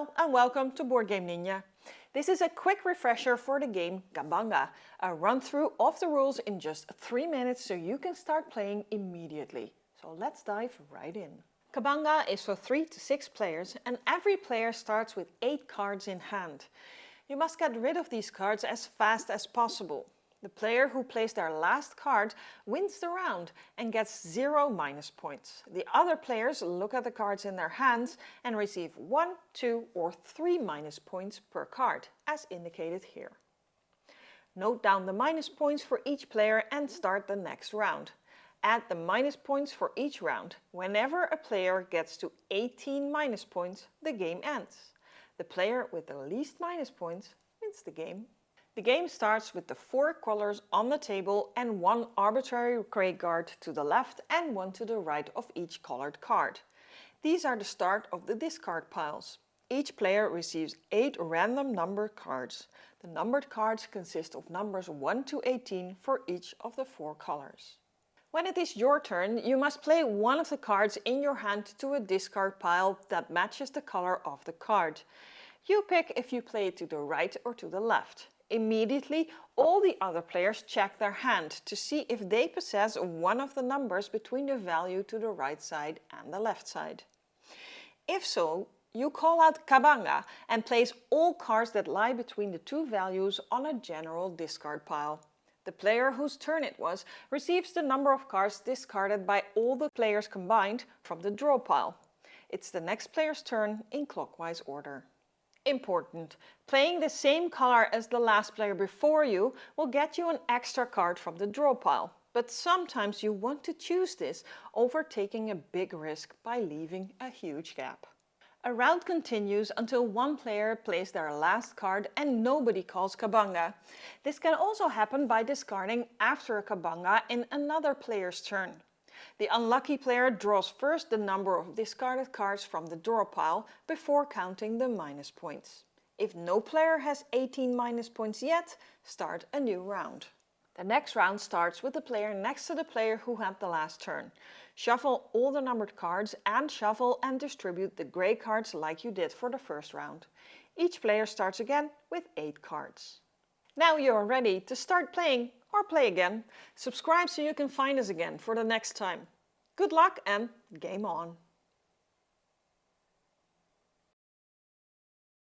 Hello and welcome to BoardgameNinja. This is a quick refresher for the game Cabanga, a run-through of the rules in just 3 minutes so you can start playing immediately. So let's dive right in. Cabanga is for 3 to 6 players and every player starts with 8 cards in hand. You must get rid of these cards as fast as possible. The player who plays their last card wins the round and gets 0 minus points. The other players look at the cards in their hands and receive 1, 2 or 3 minus points per card, as indicated here. Note down the minus points for each player and start the next round. Add the minus points for each round. Whenever a player gets to 18 minus points, the game ends. The player with the least minus points wins the game. The game starts with the 4 colors on the table and 1 arbitrary gray card to the left and 1 to the right of each colored card. These are the start of the discard piles. Each player receives 8 random numbered cards. The numbered cards consist of numbers 1 to 18 for each of the 4 colors. When it is your turn, you must play one of the cards in your hand to a discard pile that matches the color of the card. You pick if you play it to the right or to the left. Immediately, all the other players check their hand to see if they possess one of the numbers between the value to the right side and the left side. If so, you call out Cabanga and place all cards that lie between the 2 values on a general discard pile. The player whose turn it was receives the number of cards discarded by all the players combined from the draw pile. It's the next player's turn in clockwise order. Important. Playing the same color as the last player before you will get you an extra card from the draw pile. But sometimes you want to choose this over taking a big risk by leaving a huge gap. A round continues until one player plays their last card and nobody calls Cabanga. This can also happen by discarding after a Cabanga in another player's turn. The unlucky player draws first the number of discarded cards from the draw pile before counting the minus points. If no player has 18 minus points yet, start a new round. The next round starts with the player next to the player who had the last turn. Shuffle all the numbered cards and shuffle and distribute the grey cards like you did for the first round. Each player starts again with 8 cards. Now you are ready to start playing or play again. Subscribe so you can find us again for the next time. Good luck and game on!